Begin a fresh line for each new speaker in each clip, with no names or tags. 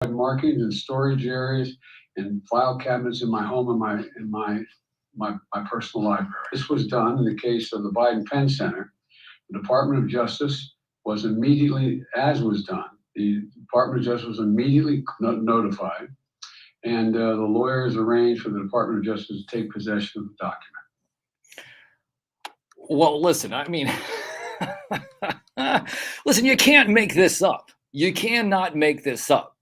markings and storage areas and file cabinets in my home and my personal library. This was done in the case of the Biden Penn Center. The Department of Justice was immediately, as was done, the Department of Justice was immediately notified, and the lawyers arranged for the Department of Justice to take possession of the document.
Well, listen, I mean, listen, you can't make this up. You cannot make this up.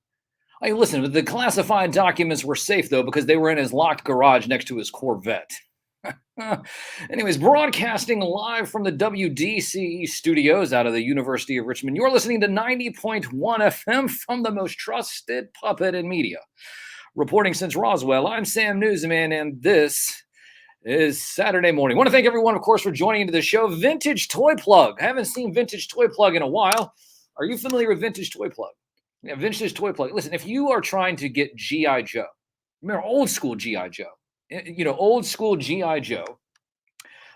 I mean, listen, the classified documents were safe, though, because they were in his locked garage next to his Corvette. Anyways, broadcasting live from the WDCE studios out of the University of Richmond. You're listening to 90.1 FM from the most trusted puppet in media. Reporting since Roswell, I'm Sam Newsman, and this is Saturday morning. I want to thank everyone, of course, for joining into the show. Vintage Toy Plug. I haven't seen Vintage Toy Plug in a while. Are you familiar with Vintage Toy Plug? Yeah, Vintage Toy Plug. Listen, if you are trying to get G.I. Joe, remember old school G.I. Joe, old school G.I. Joe,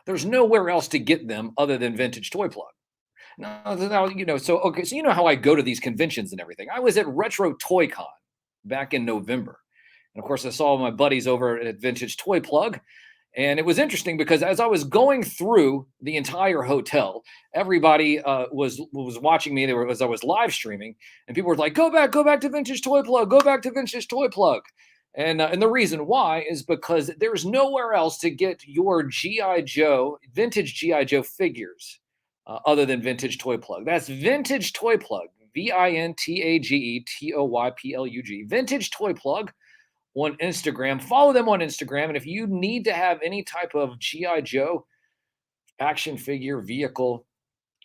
there's nowhere else to get them other than Vintage Toy Plug. Now, so you know how I go to these conventions and everything. I was at Retro Toy Con back in November. And of course, I saw my buddies over at Vintage Toy Plug. And it was interesting because as I was going through the entire hotel, everybody was watching me. As I was live streaming, and people were like, "Go back to Vintage Toy Plug. Go back to Vintage Toy Plug." And the reason why is because there's nowhere else to get your G.I. Joe, vintage G.I. Joe figures other than Vintage Toy Plug. That's Vintage Toy Plug, VINTAGETOYPLUG, Vintage Toy Plug on Instagram. Follow them on Instagram. And if you need to have any type of G.I. Joe action figure, vehicle,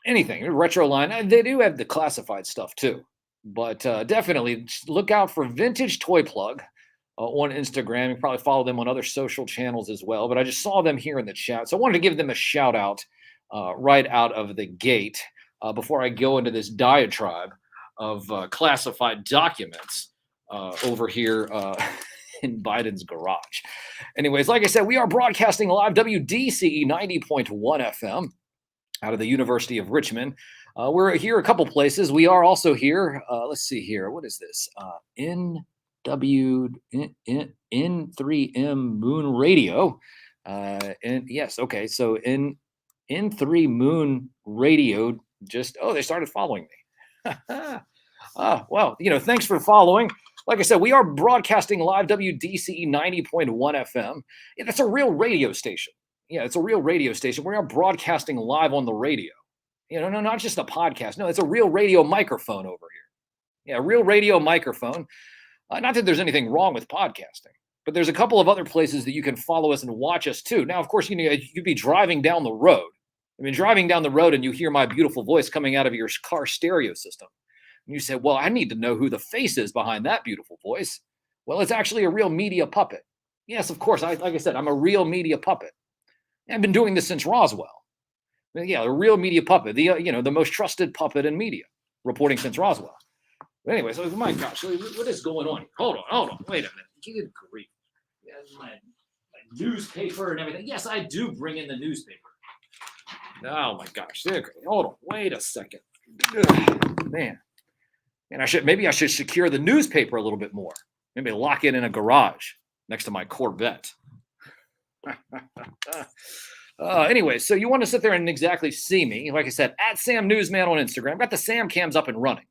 anything, retro line, they do have the classified stuff too. But definitely look out for Vintage Toy Plug on Instagram. You probably follow them on other social channels as well. But I just saw them here in the chat. So I wanted to give them a shout out right out of the gate before I go into this diatribe of classified documents over here in Biden's garage. Anyways, like I said, we are broadcasting live WDCE 90.1 FM out of the University of Richmond. We're here a couple places. We are also here. Let's see here. What is this? N3M Moon Radio. And yes, okay. So N3 Moon Radio they started following me. Well, thanks for following. Like I said, we are broadcasting live WDCE 90.1 FM. Yeah, that's a real radio station. Yeah, it's a real radio station. We are broadcasting live on the radio. No, not just a podcast. No, it's a real radio microphone over here. Yeah, a real radio microphone. Not that there's anything wrong with podcasting, but there's a couple of other places that you can follow us and watch us too. Now, of course, you'd be driving down the road. Driving down the road and you hear my beautiful voice coming out of your car stereo system. And you say, well, I need to know who the face is behind that beautiful voice. Well, it's actually a real media puppet. Yes, of course. Like I said, I'm a real media puppet. I've been doing this since Roswell. Yeah, a real media puppet. The most trusted puppet in media, reporting since Roswell. But anyway, so my gosh, what is going on here? Hold on. Wait a minute. Good grief. Yeah, my newspaper and everything. Yes, I do bring in the newspaper. Oh my gosh. Hold on. Wait a second. Ugh, man. And maybe I should secure the newspaper a little bit more. Maybe lock it in a garage next to my Corvette. Anyway, so you want to sit there and exactly see me. Like I said, at Sam Newsman on Instagram. I've got the Sam cams up and running.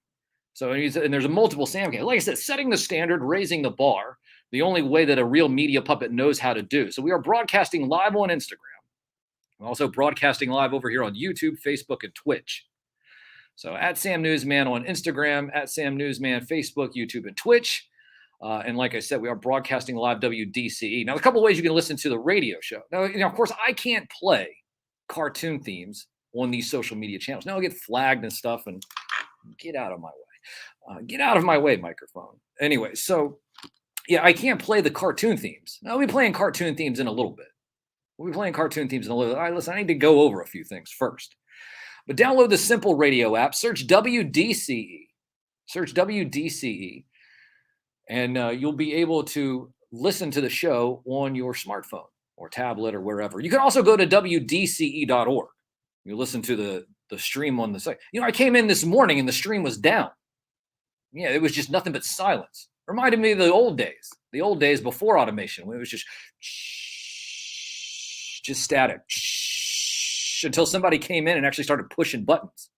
So, and there's a multiple Sam cams. Like I said, setting the standard, raising the bar, the only way that a real media puppet knows how to do. So we are broadcasting live on Instagram. We're also broadcasting live over here on YouTube, Facebook, and Twitch. So at Sam Newsman on Instagram, at Sam Newsman, Facebook, YouTube, and Twitch. And like I said, we are broadcasting live WDCE. Now, a couple of ways you can listen to the radio show. Now, of course, I can't play cartoon themes on these social media channels. Now I'll get flagged and stuff, and get out of my way. Get out of my way, microphone. Anyway, so yeah, I can't play the cartoon themes. Now, I'll be playing cartoon themes in a little bit. We'll be playing cartoon themes in a little bit. All right, listen, I need to go over a few things first. But download the Simple Radio app, search WDCE, and you'll be able to listen to the show on your smartphone or tablet or wherever. You can also go to WDCE.org. You listen to the stream on the site. I came in this morning and the stream was down. Yeah, it was just nothing but silence. Reminded me of the old days before automation, when it was just static until somebody came in and actually started pushing buttons.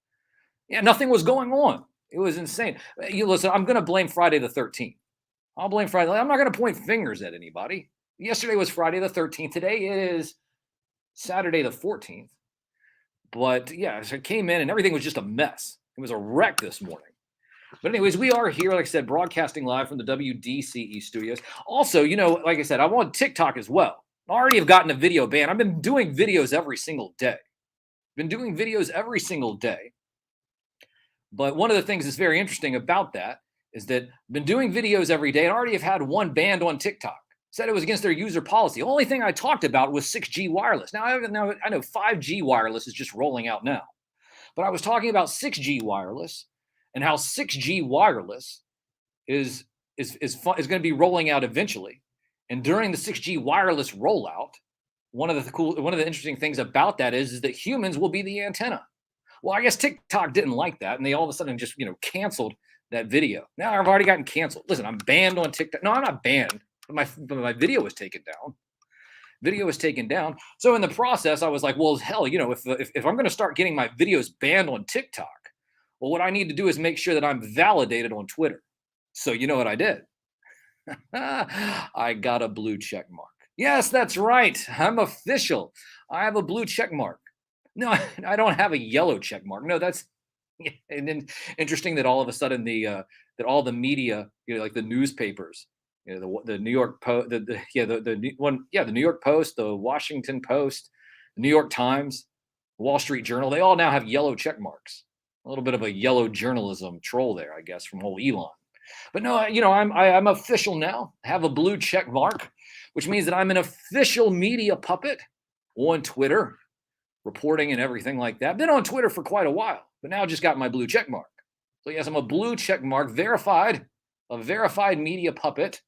Yeah, nothing was going on. It was insane. You listen, I'm going to blame Friday the 13th. I'll blame Friday. I'm not going to point fingers at anybody. Yesterday was Friday the 13th. Today is Saturday the 14th. But yeah, so I came in and everything was just a mess. It was a wreck this morning. But anyways, we are here, like I said, broadcasting live from the WDCE studios. Also, like I said, I'm on TikTok as well. I already have gotten a video ban. I've been doing videos every single day. But one of the things that's very interesting about that is that I've been doing videos every day and already have had one banned on TikTok. Said it was against their user policy. The only thing I talked about was 6G wireless. Now I know 5G wireless is just rolling out now. But I was talking about 6G wireless and how 6G wireless is going to be rolling out eventually. And during the 6G wireless rollout, one of the interesting things about that is that humans will be the antenna. Well, I guess TikTok didn't like that, and they all of a sudden just canceled that video. Now I've already gotten canceled. Listen, I'm banned on TikTok. No, I'm not banned, but my video was taken down. So in the process, I was like, well, hell, if I'm going to start getting my videos banned on TikTok, well, what I need to do is make sure that I'm validated on Twitter. So you know what I did? I got a blue check mark. Yes, that's right. I'm official. I have a blue check mark. No, I don't have a yellow check mark. No, that's and then interesting that all of a sudden that all the media, like the newspapers, the New York Post, the New York Post, the Washington Post, the New York Times, the Wall Street Journal, they all now have yellow check marks. A little bit of a yellow journalism troll there, I guess, from old Elon. But no, I'm official now. I have a blue check mark, which means that I'm an official media puppet on Twitter, reporting and everything like that. Been on Twitter for quite a while, but now I just got my blue check mark. So yes, I'm a blue check mark, a verified media puppet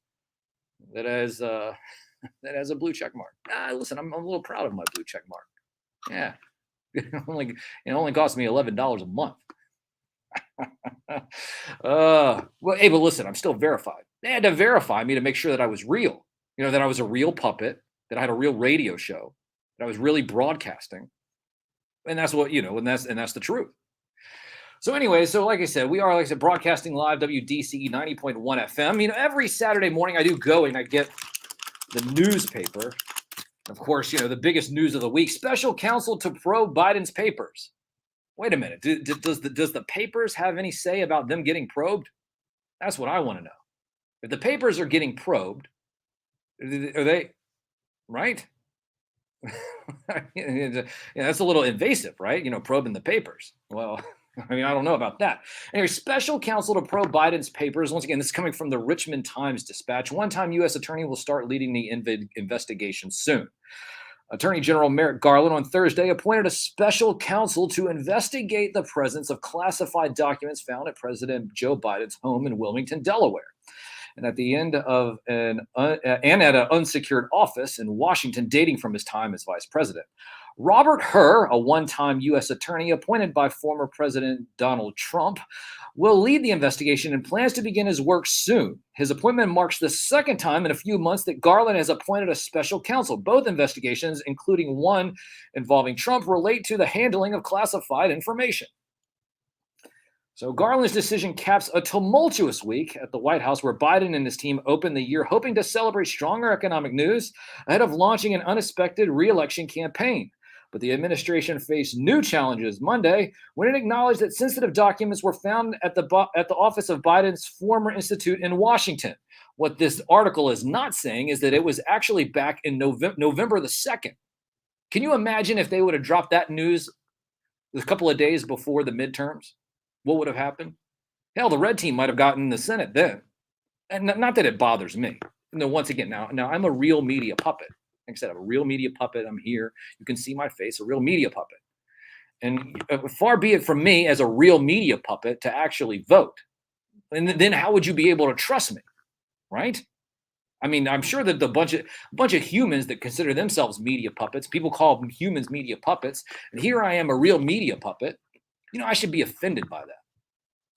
that has a blue check mark. Listen, I'm a little proud of my blue check mark. Yeah, it only cost me $11 a month. Well, hey, but listen, I'm still verified. They had to verify me to make sure that I was real. That I was a real puppet, that I had a real radio show, that I was really broadcasting. And that's what, and that's the truth. So anyway, like I said, we are, broadcasting live WDCE 90.1 FM. Every Saturday morning I do go and I get the newspaper. Of course, the biggest news of the week, special counsel to probe Biden's papers. Wait a minute. Does the papers have any say about them getting probed? That's what I want to know. If the papers are getting probed, are they right? That's a little invasive, right? Probing the papers. Well, I don't know about that. Anyway, special counsel to probe Biden's papers. Once again, this is coming from the Richmond Times-Dispatch. One-time U.S. attorney will start leading the investigation soon. Attorney General Merrick Garland on Thursday appointed a special counsel to investigate the presence of classified documents found at President Joe Biden's home in Wilmington, Delaware, and at an unsecured office in Washington dating from his time as vice president. Robert Hur, a one-time U.S. attorney appointed by former President Donald Trump, will lead the investigation and plans to begin his work soon. His appointment marks the second time in a few months that Garland has appointed a special counsel. Both investigations, including one involving Trump, relate to the handling of classified information. So Garland's decision caps a tumultuous week at the White House, where Biden and his team opened the year hoping to celebrate stronger economic news ahead of launching an unexpected re-election campaign. But the administration faced new challenges Monday when it acknowledged that sensitive documents were found at the office of Biden's former institute in Washington. What this article is not saying is that it was actually back in November the 2nd. Can you imagine if they would have dropped that news a couple of days before the midterms? What would have happened? Hell, the red team might have gotten the Senate then. And not that it bothers me. Once again, now I'm a real media puppet. Like I said, I'm a real media puppet. I'm here. You can see my face, a real media puppet. And far be it from me as a real media puppet to actually vote. And then how would you be able to trust me? Right? I'm sure that the bunch of humans that consider themselves media puppets, people call humans media puppets, and here I am, a real media puppet. I should be offended by that.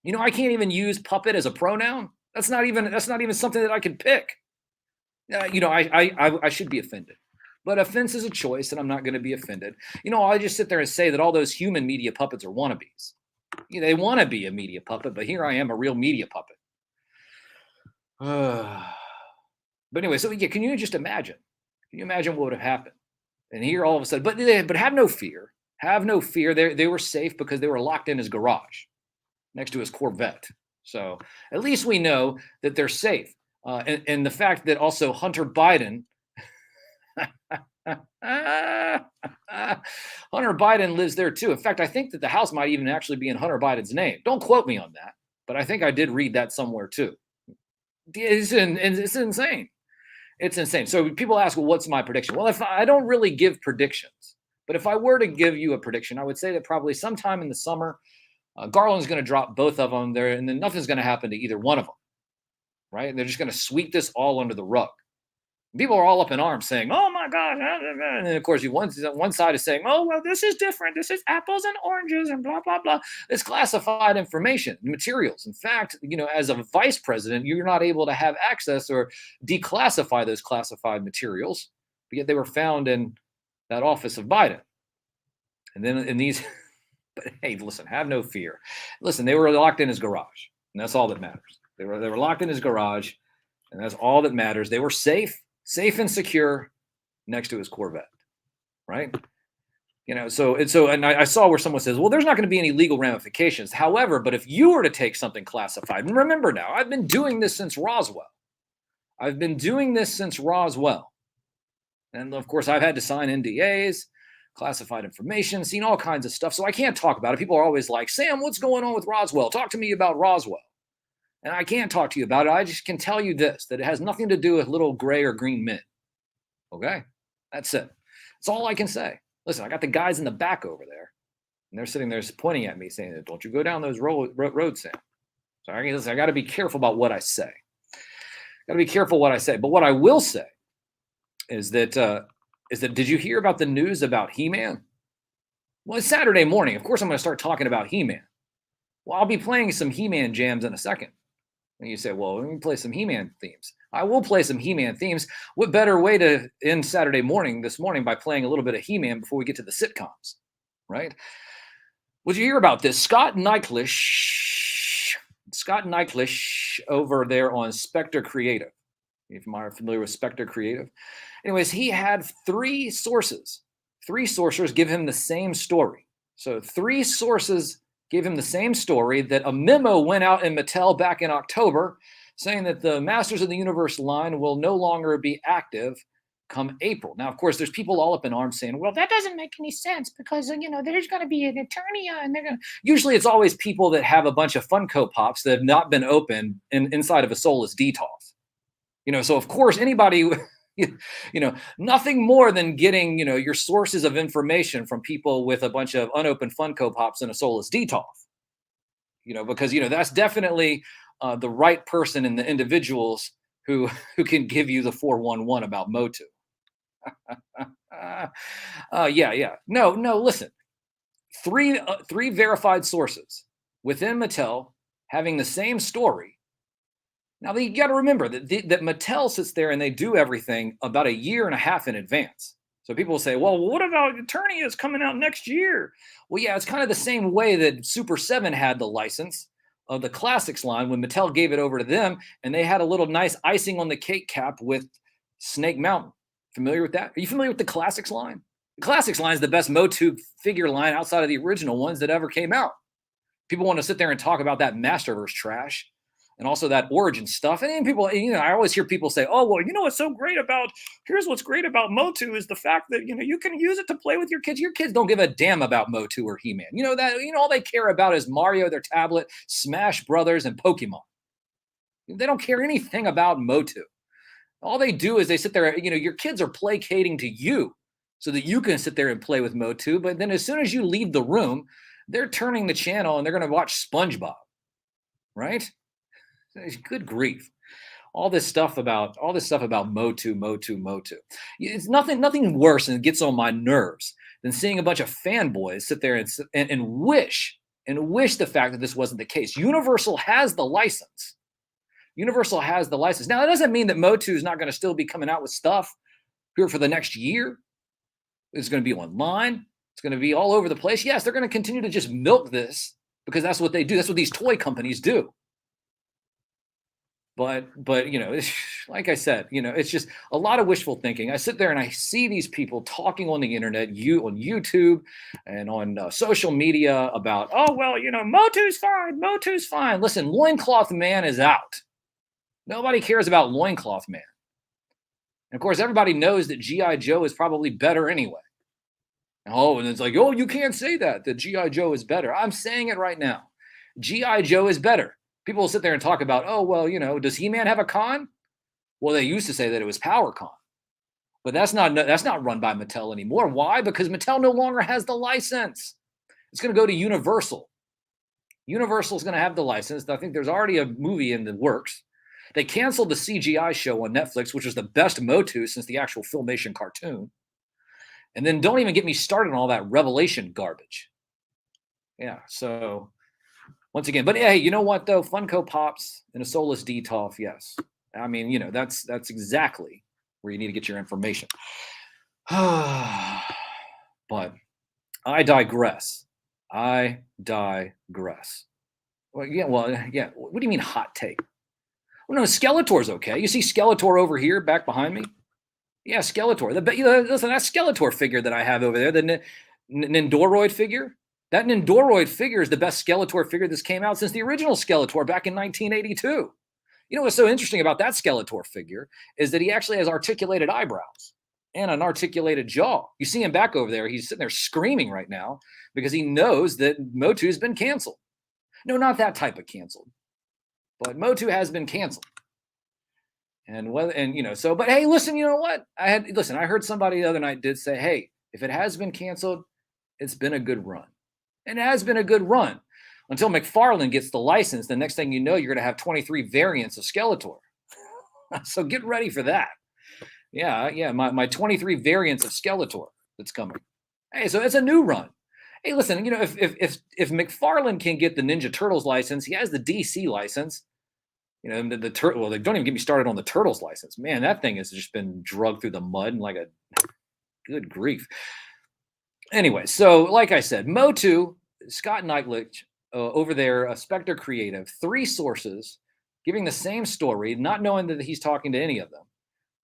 I can't even use puppet as a pronoun. That's not even something that I could pick. I should be offended, but offense is a choice, and I'm not going to be offended. I just sit there and say that all those human media puppets are wannabes. They want to be a media puppet, but here I am, a real media puppet. But anyway, so yeah, can you just imagine? Can you imagine what would have happened? And here all of a sudden, but have no fear. Have no fear. They were safe because they were locked in his garage next to his Corvette. So at least we know that they're safe. And the fact that also Hunter Biden, Hunter Biden lives there too. In fact, I think that the house might even actually be in Hunter Biden's name. Don't quote me on that, but I think I did read that somewhere too. It's insane. It's insane. So people ask, well, what's my prediction? Well, if I don't really give predictions, but if I were to give you a prediction, I would say that probably sometime in the summer, Garland's going to drop both of them there, and then nothing's going to happen to either one of them, right? And they're just going to sweep this all under the rug. People are all up in arms saying, oh my God. And then, of course, one side is saying, oh, well, this is different. This is apples and oranges and blah, blah, blah. It's classified information, materials. In fact, as a vice president, you're not able to have access or declassify those classified materials, but yet they were found in that office of Biden. And then in these, but hey, listen, have no fear. Listen, they were locked in his garage, and that's all that matters. They were locked in his garage, and that's all that matters. They were safe and secure next to his Corvette, right? And I saw where someone says, well, there's not going to be any legal ramifications. However, but if you were to take something classified, and remember now, I've been doing this since Roswell. And of course, I've had to sign NDAs, classified information, seen all kinds of stuff. So I can't talk about it. People are always like, Sam, what's going on with Roswell? Talk to me about Roswell. And I can't talk to you about it. I just can tell you this, that it has nothing to do with little gray or green men. Okay? That's it. That's all I can say. Listen, I got the guys in the back over there, and they're sitting there pointing at me saying, don't you go down those roads, Sam. So I got to be careful about what I say. But what I will say is that did you hear about the news about He-Man? Well, it's Saturday morning. Of course, I'm going to start talking about He-Man. Well, I'll be playing some He-Man jams in a second. And you say, well, let me play some He-Man themes. I will play some He-Man themes. What better way to end Saturday morning this morning by playing a little bit of He-Man before we get to the sitcoms, right? Would you hear about this? Scott Neiklish over there on Spectre Creative. If you are familiar with Spectre Creative. Anyways, he had three sources give him the same story. So three sources gave him the same story, that a memo went out in Mattel back in October saying that the Masters of the Universe line will no longer be active come April. Now, of course, there's people all up in arms saying, well, that doesn't make any sense because, there's going to be an Eternia and they're going to... Usually it's always people that have a bunch of Funko Pops that have not been opened inside of a soulless DTOF. So of course, anybody... nothing more than getting, your sources of information from people with a bunch of unopened Funko Pops and a soulless DTOF, because, that's definitely the right person and the individuals who can give you the 411 about Motu. Yeah. No, listen, three verified sources within Mattel having the same story. Now, you got to remember that Mattel sits there and they do everything about a year and a half in advance. So people will say, well, what about Eternia is coming out next year? Well, yeah, it's kind of the same way that Super 7 had the license of the Classics line when Mattel gave it over to them, and they had a little nice icing on the cake cap with Snake Mountain. Familiar with that? Are you familiar with the Classics line? The Classics line is the best Motu figure line outside of the original ones that ever came out. People want to sit there and talk about that Masterverse trash. And also that origin stuff. And then people, I always hear people say, oh, well, here's what's great about Motu is the fact that, you can use it to play with your kids. Your kids don't give a damn about Motu or He-Man. All they care about is Mario, their tablet, Smash Brothers, and Pokemon. They don't care anything about Motu. All they do is they sit there, your kids are placating to you so that you can sit there and play with Motu. But then as soon as you leave the room, they're turning the channel and they're going to watch SpongeBob, right? Good grief. All this stuff about Motu. It's nothing worse and it gets on my nerves than seeing a bunch of fanboys sit there and wish and wish the fact that this wasn't the case. Universal has the license. Universal has the license. Now, that doesn't mean that Motu is not going to still be coming out with stuff here for the next year. It's going to be online. It's going to be all over the place. Yes, they're going to continue to just milk this because that's what they do. That's what these toy companies do. But like I said, it's just a lot of wishful thinking. I sit there and I see these people talking on the internet, on YouTube and on social media about, oh, well, Motu's fine. Motu's fine. Listen, Loincloth Man is out. Nobody cares about Loincloth Man. And of course, everybody knows that G.I. Joe is probably better anyway. Oh, and it's like, oh, you can't say that G.I. Joe is better. I'm saying it right now. G.I. Joe is better. People will sit there and talk about, oh, well, does He-Man have a con? Well, they used to say that it was PowerCon. But that's not run by Mattel anymore. Why? Because Mattel no longer has the license. It's going to go to Universal. Universal is going to have the license. I think there's already a movie in the works. They canceled the CGI show on Netflix, which was the best Motu since the actual Filmation cartoon. And then don't even get me started on all that Revelation garbage. Yeah, so once again, but hey, you know what though? Funko Pops and a Soulless DTOF, yes. I mean, that's exactly where you need to get your information. But I digress. Well, yeah. What do you mean hot take? Well, no, Skeletor's okay. You see Skeletor over here, back behind me? Yeah, Skeletor. Listen, that Skeletor figure that I have over there, the Nendoroid figure, that Nendoroid figure is the best Skeletor figure that's came out since the original Skeletor back in 1982. You know what's so interesting about that Skeletor figure is that he actually has articulated eyebrows and an articulated jaw. You see him back over there. He's sitting there screaming right now because he knows that Motu's been canceled. No, not that type of canceled. But Motu has been canceled. But hey, listen, you know what? I heard somebody the other night did say, hey, if it has been canceled, it's been a good run. And it has been a good run until McFarlane gets the license. The next thing you know, you're going to have 23 variants of Skeletor. So get ready for that. Yeah, my 23 variants of Skeletor that's coming. Hey, so it's a new run. Hey, listen, if McFarlane can get the Ninja Turtles license, he has the DC license. The turtle. Well, they don't even get me started on the Turtles license. Man, that thing has just been drugged through the mud and like a good grief. Anyway, so like I said, Motu, Scott Neitlich over there, Spectre Creative, 3 sources giving the same story, not knowing that he's talking to any of them.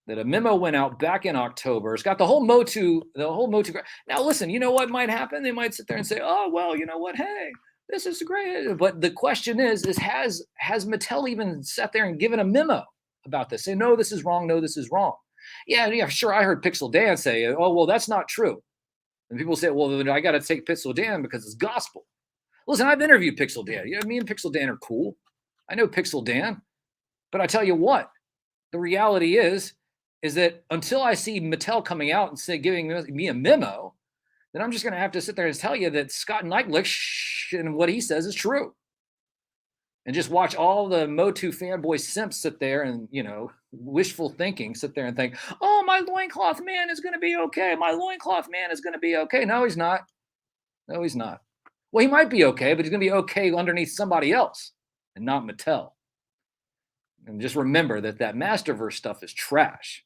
That a memo went out back in October. It's got the whole Motu. Now, listen, you know what might happen? They might sit there and say, oh, well, you know what? Hey, this is great. But the question is has Mattel even sat there and given a memo about this? Say, no, this is wrong. No, this is wrong. Yeah, sure. I heard Pixel Dan say, oh, well, that's not true. And people say, well, then I got to take Pixel Dan because it's gospel. Listen, I've interviewed Pixel Dan. Me and Pixel Dan are cool. I know Pixel Dan. But I tell you what, the reality is that until I see Mattel coming out and giving me a memo, then I'm just going to have to sit there and tell you that Scott Neitlich and what he says is true. And just watch all the Motu fanboy simps sit there and, wishful thinking, sit there and think, oh, my Loincloth Man is going to be okay. My Loincloth Man is going to be okay. No, he's not. No, he's not. Well, he might be okay, but he's going to be okay underneath somebody else and not Mattel. And just remember that Masterverse stuff is trash.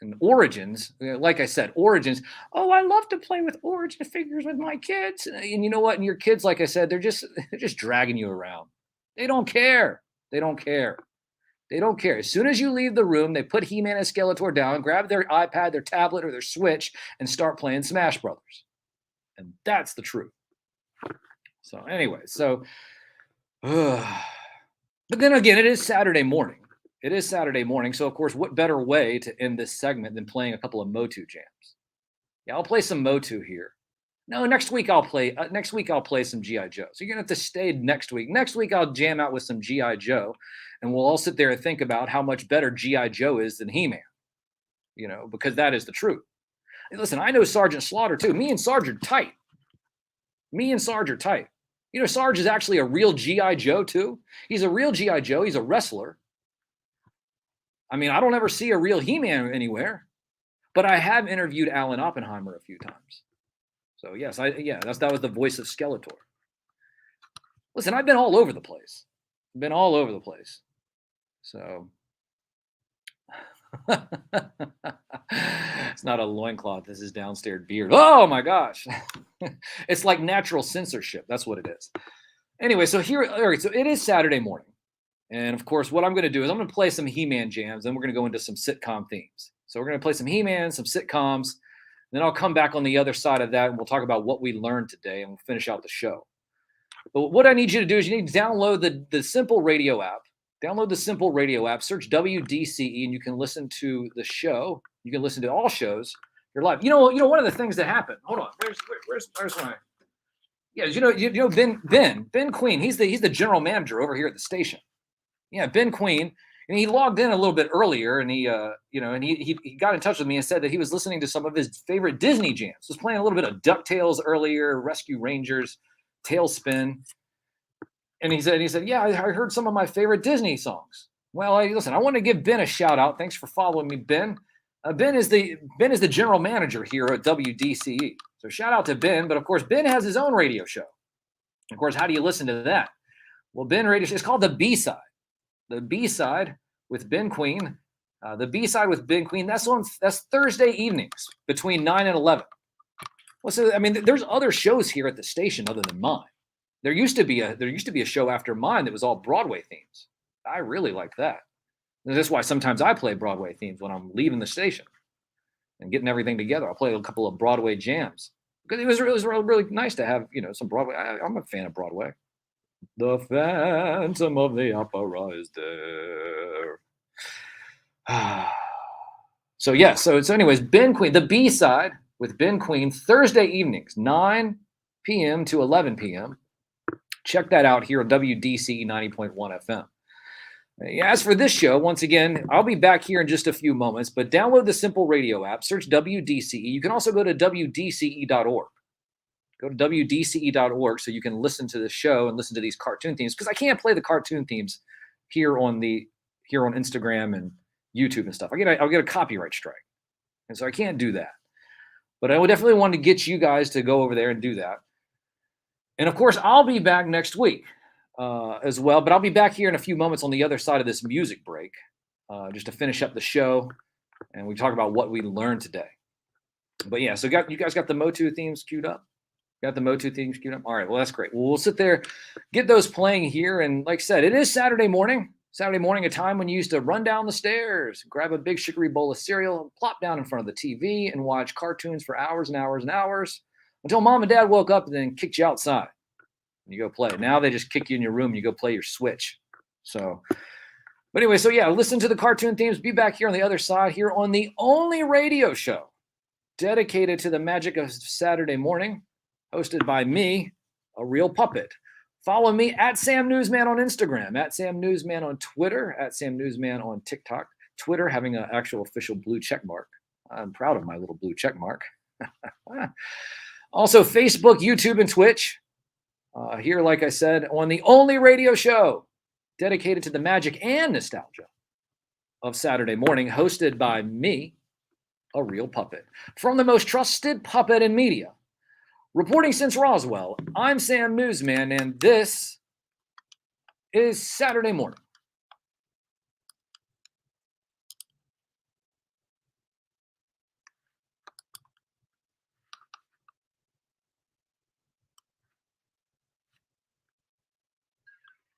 And Origins, like I said, Origins, oh, I love to play with Origin figures with my kids. And you know what? And your kids, like I said, they're just dragging you around. They don't care. They don't care. They don't care. As soon as you leave the room, they put He-Man and Skeletor down, grab their iPad, their tablet, or their Switch, and start playing Smash Brothers. And that's the truth. So anyway, but then again, it is Saturday morning. So of course, what better way to end this segment than playing a couple of Motu jams? Yeah, I'll play some Motu here. No, next week I'll play some G.I. Joe. So you're gonna have to stay next week. Next week I'll jam out with some G.I. Joe, and we'll all sit there and think about how much better G.I. Joe is than He-Man. Because that is the truth. And listen, I know Sergeant Slaughter too. Me and Sarge are tight. Sarge is actually a real G.I. Joe too. He's a real G.I. Joe. He's a wrestler. I mean, I don't ever see a real He-Man anywhere, but I have interviewed Alan Oppenheimer a few times. So yes, that was the voice of Skeletor. Listen, I've been all over the place. Been all over the place. So it's not a loincloth. This is downstairs beard. Oh my gosh. It's like natural censorship. That's what it is. Anyway, so here, all right, so it is Saturday morning. And of course, what I'm going to do is I'm going to play some He-Man jams, and we're going to go into some sitcom themes. So we're going to play some He-Man, some sitcoms. Then I'll come back on the other side of that, and we'll talk about what we learned today, and we'll finish out the show. But what I need you to do is you need to download the Simple Radio app. Download the Simple Radio app, search WDCE, and you can listen to the show. You can listen to all shows. You're live. You know, one of the things that happened. Hold on. Where's my? Yeah, you know Ben Queen. He's the general manager over here at the station. Yeah, Ben Queen, and he logged in a little bit earlier, and he got in touch with me and said that he was listening to some of his favorite Disney jams. He was playing a little bit of DuckTales earlier, Rescue Rangers, Tailspin, and he said, yeah, I heard some of my favorite Disney songs. Well, listen, I want to give Ben a shout out. Thanks for following me, Ben. Ben is the general manager here at WDCE. So shout out to Ben. But of course, Ben has his own radio show. Of course, how do you listen to that? Well, Ben radio show is called The B-Side. The B-Side with Ben Queen. The B-Side with Ben Queen. That's Thursday evenings between 9 and 11. Well, so I mean, there's other shows here at the station other than mine. There used to be a show after mine that was all Broadway themes. I really like that. And that's why sometimes I play Broadway themes when I'm leaving the station and getting everything together. I'll play a couple of Broadway jams because it was really nice to have some Broadway. I'm a fan of Broadway. The Phantom of the Opera is there. So anyways, Ben Queen, the B-Side with Ben Queen, Thursday evenings, 9 p.m. to 11 p.m. Check that out here on WDC 90.1 FM. As for this show, once again, I'll be back here in just a few moments, but download the Simple Radio app, search WDCE. You can also go to WDCE.org. Go to WDCE.org so you can listen to the show and listen to these cartoon themes, because I can't play the cartoon themes here on Instagram and YouTube and stuff. I'll get a copyright strike. And so I can't do that. But I would definitely want to get you guys to go over there and do that. And of course, I'll be back next week as well. But I'll be back here in a few moments on the other side of this music break, just to finish up the show. And we talk about what we learned today. But yeah, so you guys got the Motu themes queued up? Got the Motu themes queued up? All right, well, that's great. Well, we'll sit there, get those playing here. And like I said, it is Saturday morning. Saturday morning, a time when you used to run down the stairs, grab a big chicory bowl of cereal, plop down in front of the TV, and watch cartoons for hours and hours and hours until mom and dad woke up and then kicked you outside. And you go play. Now they just kick you in your room and you go play your Switch. So, but anyway, so yeah, listen to the cartoon themes. Be back here on the other side here on the only radio show dedicated to the magic of Saturday morning, hosted by me, a real puppet. Follow me at Sam Newsman on Instagram, at Sam Newsman on Twitter, at Sam Newsman on TikTok. Twitter having an actual official blue check mark. I'm proud of my little blue check mark. Also, Facebook, YouTube, and Twitch. Here, like I said, on the only radio show dedicated to the magic and nostalgia of Saturday morning, hosted by me, a real puppet. From the most trusted puppet in media, reporting since Roswell, I'm Sam Newsman, and this is Saturday morning.